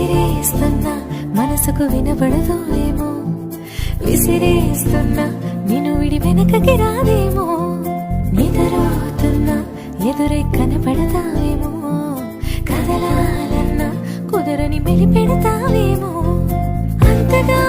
ఎగిరేస్తున్నా మనసుకు వినబడదో ఏమో, విసిరేస్తున్నా నిన్ను విడి వెనకకి రాదేమో, నిద్రపోతున్నా ఎదురే కనపడతావేమో, కదలాలన్నా కుదరని మెలిపెడతావేమో, అంతగా